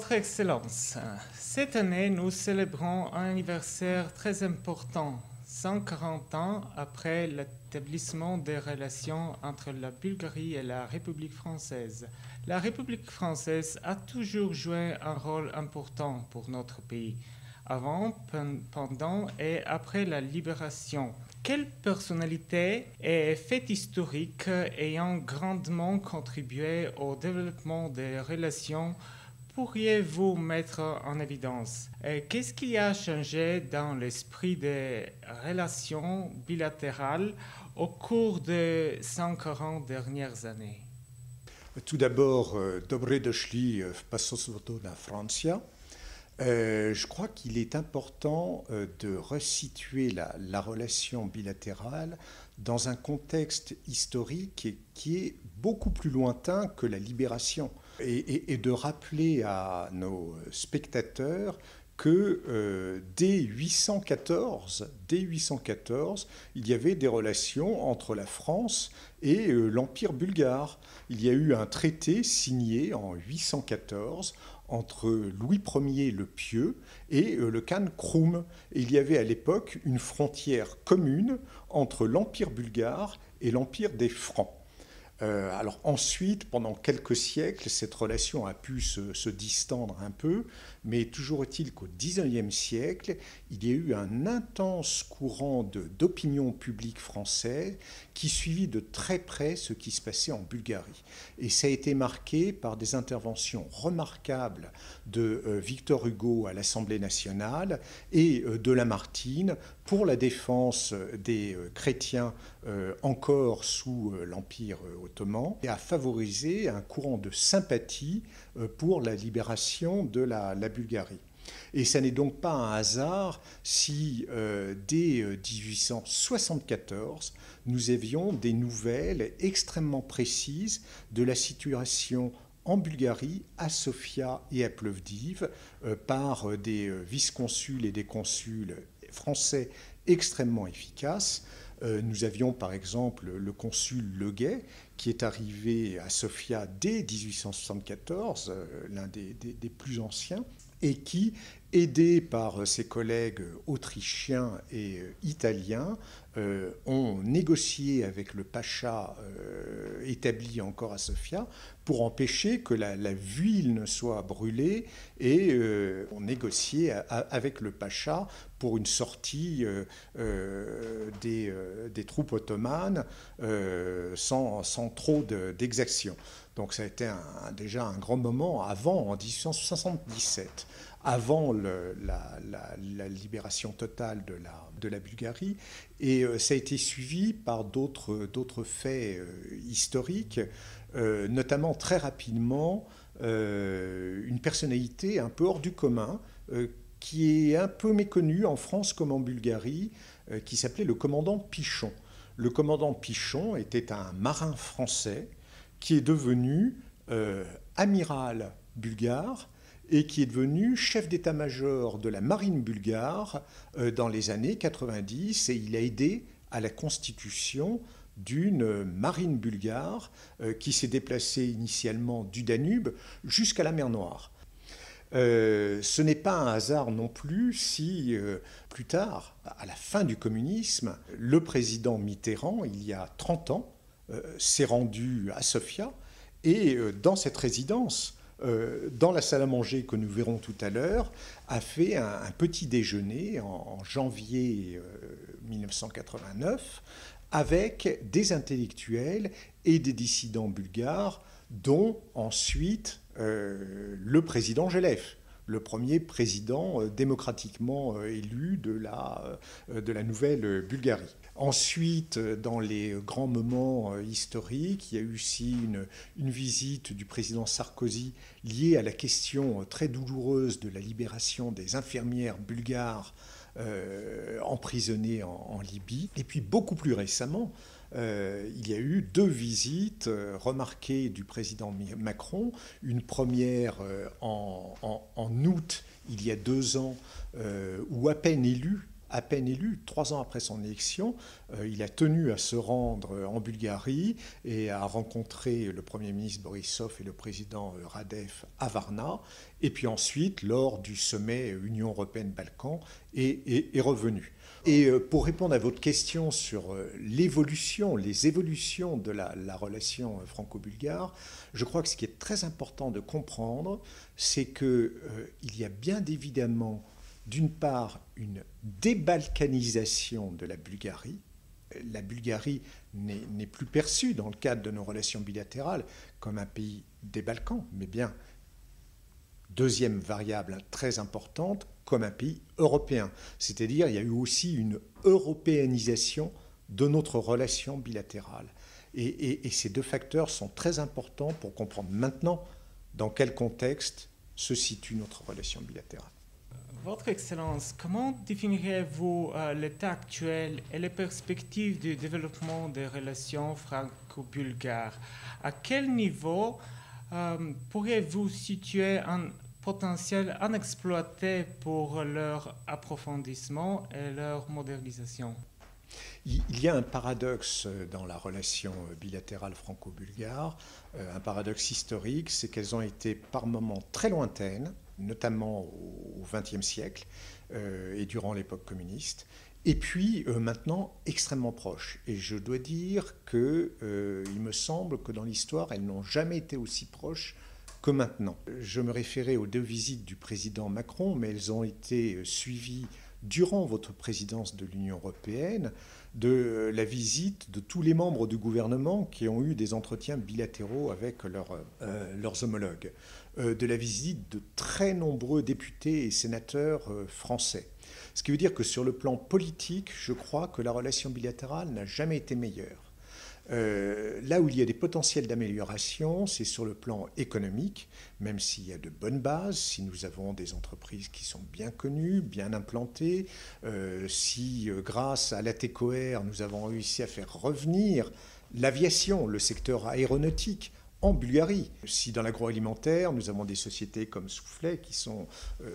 Votre Excellence, cette année, nous célébrons un anniversaire très important, 140 ans après l'établissement des relations entre la Bulgarie et la République française. La République française a toujours joué un rôle important pour notre pays, avant, pendant et après la libération. Quelle personnalité et fait historique ayant grandement contribué au développement des relations pourriez-vous mettre en évidence? Qu'est-ce qui a changé dans l'esprit des relations bilatérales au cours des 140 dernières années? Tout d'abord, Dobre došli v Pasosvoto na Francia. Je crois qu'il est important de resituer la relation bilatérale dans un contexte historique qui est beaucoup plus lointain que la libération et de rappeler à nos spectateurs que dès 814, il y avait des relations entre la France et l'Empire bulgare. Il y a eu un traité signé en 814 entre Louis Ier le Pieux et le Khan Krum. Et il y avait à l'époque une frontière commune entre l'Empire bulgare et l'Empire des Francs. Alors ensuite, pendant quelques siècles, cette relation a pu se distendre un peu, mais toujours est-il qu'au XIXe siècle, il y a eu un intense courant d'opinion publique française qui suivit de très près ce qui se passait en Bulgarie. Et ça a été marqué par des interventions remarquables de Victor Hugo à l'Assemblée nationale et de Lamartine pour la défense des chrétiens encore sous l'Empire ottoman et a favorisé un courant de sympathie pour la libération de la Bulgarie. Et ça n'est donc pas un hasard si dès 1874, nous avions des nouvelles extrêmement précises de la situation en Bulgarie, à Sofia et à Plovdiv, par des vice-consuls et des consuls français extrêmement efficaces. Nous avions par exemple le consul Leguet qui est arrivé à Sofia dès 1874, l'un des plus anciens, et qui, aidé par ses collègues autrichiens et italiens, ont négocié avec le pacha établi encore à Sofia pour empêcher que la ville ne soit brûlée et ont négocié avec le pacha pour une sortie des troupes ottomanes sans trop d'exactions. Donc ça a été déjà un grand moment avant, en 1877, avant la libération totale de la Bulgarie. Et ça a été suivi par d'autres faits historiques, notamment très rapidement une personnalité un peu hors du commun, qui est un peu méconnu en France comme en Bulgarie, qui s'appelait le commandant Pichon. Le commandant Pichon était un marin français qui est devenu amiral bulgare et qui est devenu chef d'état-major de la marine bulgare dans les années 90, et il a aidé à la constitution d'une marine bulgare qui s'est déplacée initialement du Danube jusqu'à la mer Noire. Ce n'est pas un hasard non plus si, plus tard, à la fin du communisme, le président Mitterrand, il y a 30 ans, s'est rendu à Sofia, et dans cette résidence, dans la salle à manger que nous verrons tout à l'heure, a fait un petit déjeuner en janvier 1989 avec des intellectuels et des dissidents bulgares, dont ensuite le président Gelev, le premier président démocratiquement élu de la nouvelle Bulgarie. Ensuite, dans les grands moments historiques, il y a eu aussi une visite du président Sarkozy liée à la question très douloureuse de la libération des infirmières bulgares emprisonnées en Libye. Et puis beaucoup plus récemment, il y a eu 2 visites remarquées du président Macron. Une première en août, il y a 2 ans, où à peine élu, à peine élu, 3 ans après son élection, il a tenu à se rendre en Bulgarie et à rencontrer le Premier ministre Borisov et le président Radev à Varna. Et puis ensuite, lors du sommet Union européenne-Balkans, est revenu. Et pour répondre à votre question sur l'évolution, les évolutions de la relation franco-bulgare, je crois que ce qui est très important de comprendre, c'est qu'il y a bien évidemment, d'une part, une débalkanisation de la Bulgarie. La Bulgarie n'est plus perçue dans le cadre de nos relations bilatérales comme un pays des Balkans, mais bien, deuxième variable très importante, comme un pays européen. C'est-à-dire, il y a eu aussi une européanisation de notre relation bilatérale. Et ces deux facteurs sont très importants pour comprendre maintenant dans quel contexte se situe notre relation bilatérale. Votre Excellence, comment définiriez-vous l'état actuel et les perspectives du développement des relations franco-bulgares? À quel niveau pourriez-vous situer un potentiel inexploité pour leur approfondissement et leur modernisation? Il y a un paradoxe dans la relation bilatérale franco-bulgare, un paradoxe historique, c'est qu'elles ont été par moments très lointaines, notamment au XXe siècle et durant l'époque communiste, et puis maintenant extrêmement proches. Et je dois dire qu'il me semble que dans l'histoire, elles n'ont jamais été aussi proches que maintenant. Je me référais aux 2 visites du président Macron, mais elles ont été suivies durant votre présidence de l'Union européenne, de la visite de tous les membres du gouvernement qui ont eu des entretiens bilatéraux avec leurs homologues, de la visite de très nombreux députés et sénateurs français. Ce qui veut dire que sur le plan politique, je crois que la relation bilatérale n'a jamais été meilleure. Là où il y a des potentiels d'amélioration, c'est sur le plan économique, même s'il y a de bonnes bases, si nous avons des entreprises qui sont bien connues, bien implantées, si grâce à l'ATCOR, nous avons réussi à faire revenir l'aviation, le secteur aéronautique, en Bulgarie. Si dans l'agroalimentaire, nous avons des sociétés comme Soufflet qui sont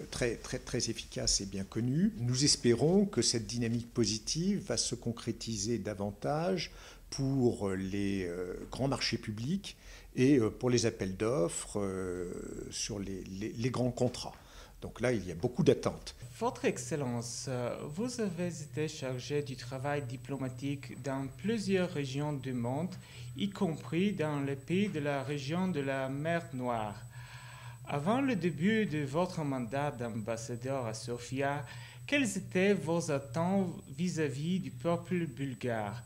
très efficaces et bien connues, nous espérons que cette dynamique positive va se concrétiser davantage pour les grands marchés publics et pour les appels d'offres sur les grands contrats. Donc là, il y a beaucoup d'attentes. Votre Excellence, vous avez été chargé du travail diplomatique dans plusieurs régions du monde, y compris dans les pays de la région de la mer Noire. Avant le début de votre mandat d'ambassadeur à Sofia, quelles étaient vos attentes vis-à-vis du peuple bulgare?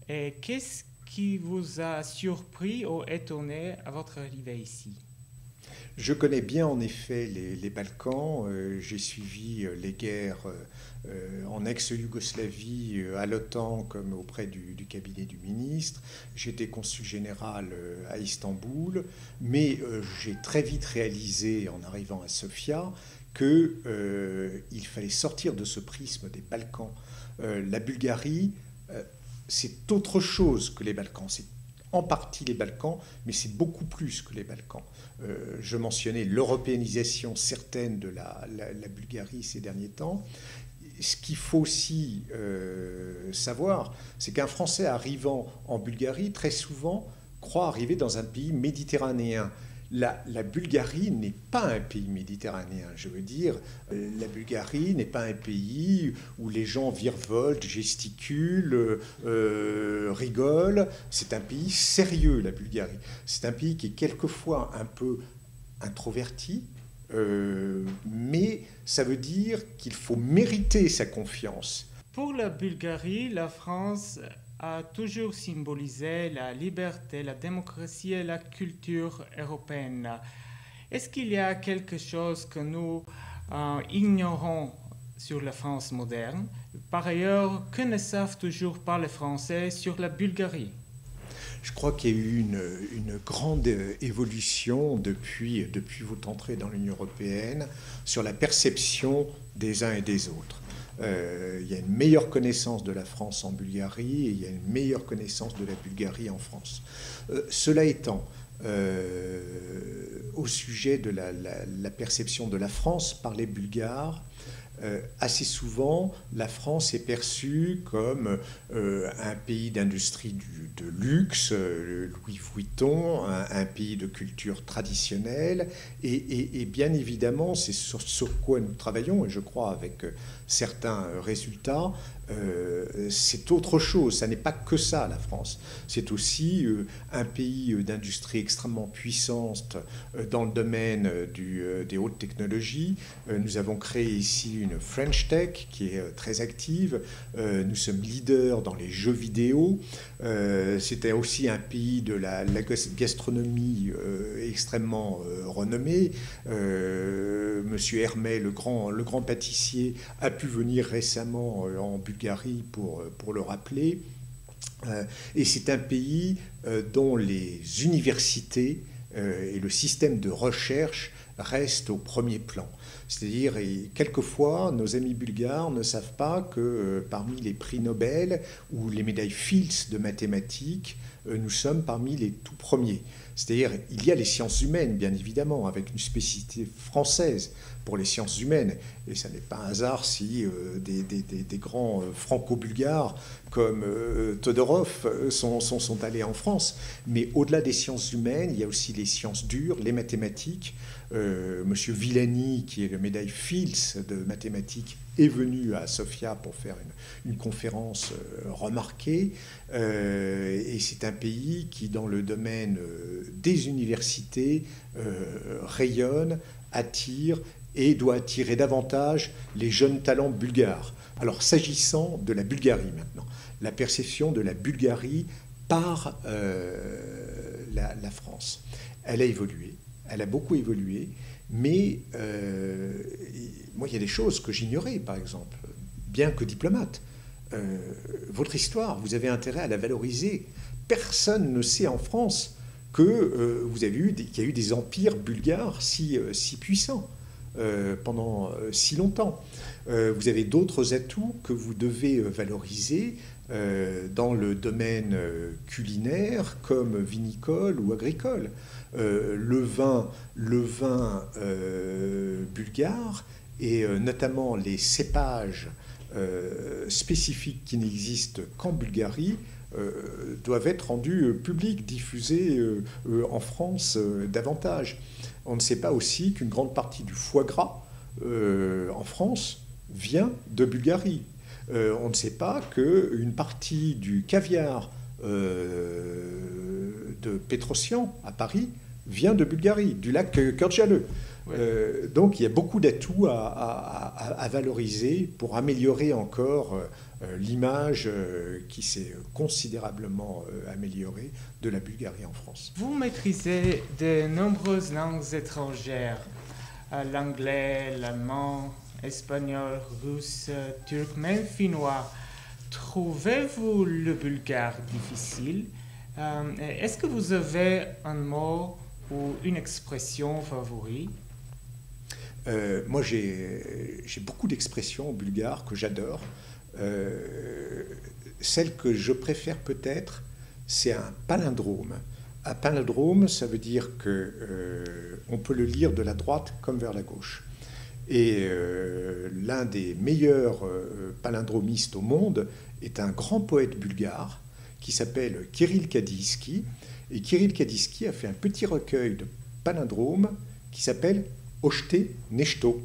Et qu'est-ce qui vous a surpris ou étonné à votre arrivée ici? Je connais bien en effet les Balkans. J'ai suivi les guerres en ex-Yougoslavie, à l'OTAN comme auprès du cabinet du ministre. J'étais consul général à Istanbul, mais j'ai très vite réalisé en arrivant à Sofia qu'il fallait sortir de ce prisme des Balkans. La Bulgarie, c'est autre chose que les Balkans. C'est en partie les Balkans, mais c'est beaucoup plus que les Balkans. Je mentionnais l'européanisation certaine de la Bulgarie ces derniers temps. Ce qu'il faut aussi savoir, c'est qu'un Français arrivant en Bulgarie, très souvent, croit arriver dans un pays méditerranéen. La Bulgarie n'est pas un pays méditerranéen. Je veux dire, la Bulgarie n'est pas un pays où les gens virevoltent, gesticulent, rigolent. C'est un pays sérieux, la Bulgarie. C'est un pays qui est quelquefois un peu introverti, mais ça veut dire qu'il faut mériter sa confiance. Pour la Bulgarie, la France a toujours symbolisé la liberté, la démocratie et la culture européenne. Est-ce qu'il y a quelque chose que nous ignorons sur la France moderne? Par ailleurs, que ne savent toujours pas les Français sur la Bulgarie? Je crois qu'il y a eu une grande évolution depuis votre entrée dans l'Union européenne sur la perception des uns et des autres. Il y a une meilleure connaissance de la France en Bulgarie et il y a une meilleure connaissance de la Bulgarie en France. Cela étant, au sujet de la perception de la France par les Bulgares, assez souvent, la France est perçue comme un pays d'industrie de luxe, Louis Vuitton, un pays de culture traditionnelle, et bien évidemment, c'est sur quoi nous travaillons, et je crois avec certains résultats, c'est autre chose, ça n'est pas que ça la France, c'est aussi un pays d'industrie extrêmement puissante dans le domaine des hautes technologies. Nous avons créé ici une French Tech qui est très active, nous sommes leaders dans les jeux vidéo, c'était aussi un pays de la gastronomie extrêmement renommé. Monsieur Hermé, le grand pâtissier, a pu venir récemment en Bulgarie pour le rappeler. Et c'est un pays dont les universités et le système de recherche restent au premier plan. C'est-à-dire, quelquefois, nos amis bulgares ne savent pas que parmi les prix Nobel ou les médailles Fields de mathématiques, nous sommes parmi les tout premiers. C'est-à-dire, il y a les sciences humaines, bien évidemment, avec une spécificité française pour les sciences humaines. Et ça n'est pas un hasard si des grands franco-bulgares comme Todorov sont allés en France. Mais au-delà des sciences humaines, il y a aussi les sciences dures, les mathématiques. Monsieur Villani, qui est le médaille Fields de mathématiques, est venu à Sofia pour faire une conférence remarquée. Et c'est un pays qui, dans le domaine des universités, rayonne, attire et doit attirer davantage les jeunes talents bulgares. Alors, s'agissant de la Bulgarie maintenant, la perception de la Bulgarie par la France, elle a évolué. Elle a beaucoup évolué, mais moi, il y a des choses que j'ignorais, par exemple, bien que diplomate. Votre histoire, vous avez intérêt à la valoriser. Personne ne sait en France que vous avez qu'il y a eu des empires bulgares si puissants pendant si longtemps. Vous avez d'autres atouts que vous devez valoriser dans le domaine culinaire comme vinicole ou agricole. Le vin bulgare et notamment les cépages spécifiques qui n'existent qu'en Bulgarie doivent être rendus publics, diffusés en France davantage. On ne sait pas aussi qu'une grande partie du foie gras en France vient de Bulgarie. On ne sait pas qu'une partie du caviar de Petrosian à Paris vient de Bulgarie, du lac Kurdjale. Ouais. Donc il y a beaucoup d'atouts à valoriser pour améliorer encore l'image qui s'est considérablement améliorée de la Bulgarie en France. Vous maîtrisez de nombreuses langues étrangères, l'anglais, l'allemand, espagnol, russe, turkmène, finnois. Trouvez-vous le bulgare difficile? Est-ce que vous avez un mot ou une expression favorite? Moi, j'ai beaucoup d'expressions bulgares que j'adore. Celle que je préfère peut-être, c'est un palindrome. Un palindrome, ça veut dire qu'on peut le lire de la droite comme vers la gauche. Et l'un des meilleurs palindromistes au monde est un grand poète bulgare qui s'appelle Kirill Kadiski. Et Kirill Kadiski a fait un petit recueil de palindromes qui s'appelle Ochte Nechto.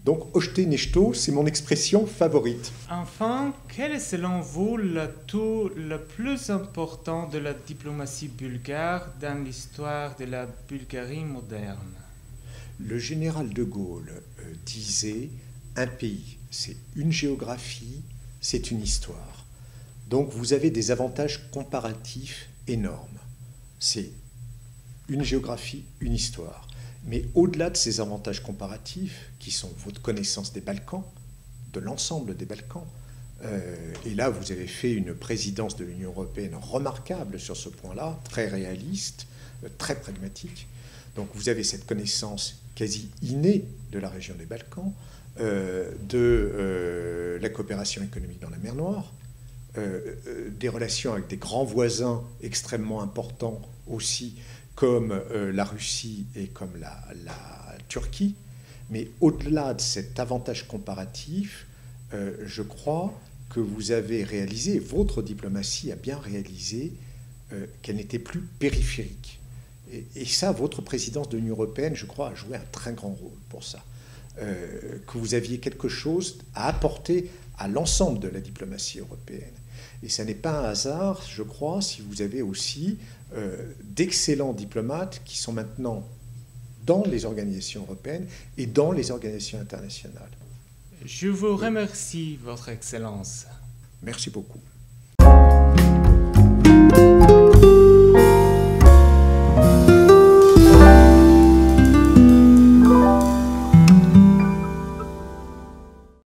Donc Ochte Nechto, c'est mon expression favorite. Enfin, quel est selon vous l'atout le plus important de la diplomatie bulgare dans l'histoire de la Bulgarie moderne? Le général de Gaulle disait « Un pays, c'est une géographie, c'est une histoire ». Donc vous avez des avantages comparatifs énormes. C'est une géographie, une histoire. Mais au-delà de ces avantages comparatifs, qui sont votre connaissance des Balkans, de l'ensemble des Balkans, et là vous avez fait une présidence de l'Union européenne remarquable sur ce point-là, très réaliste, très pragmatique. Donc vous avez cette connaissance quasi innée de la région des Balkans, de la coopération économique dans la mer Noire, des relations avec des grands voisins extrêmement importants aussi, comme la Russie et comme la Turquie, Mais au-delà de cet avantage comparatif, je crois que vous avez réalisé, votre diplomatie a bien réalisé qu'elle n'était plus périphérique. Et ça, votre présidence de l'Union européenne, je crois, a joué un très grand rôle pour ça. Que vous aviez quelque chose à apporter à l'ensemble de la diplomatie européenne. Et ça n'est pas un hasard, je crois, si vous avez aussi d'excellents diplomates qui sont maintenant dans les organisations européennes et dans les organisations internationales. Je vous remercie, Votre Excellence. Merci beaucoup.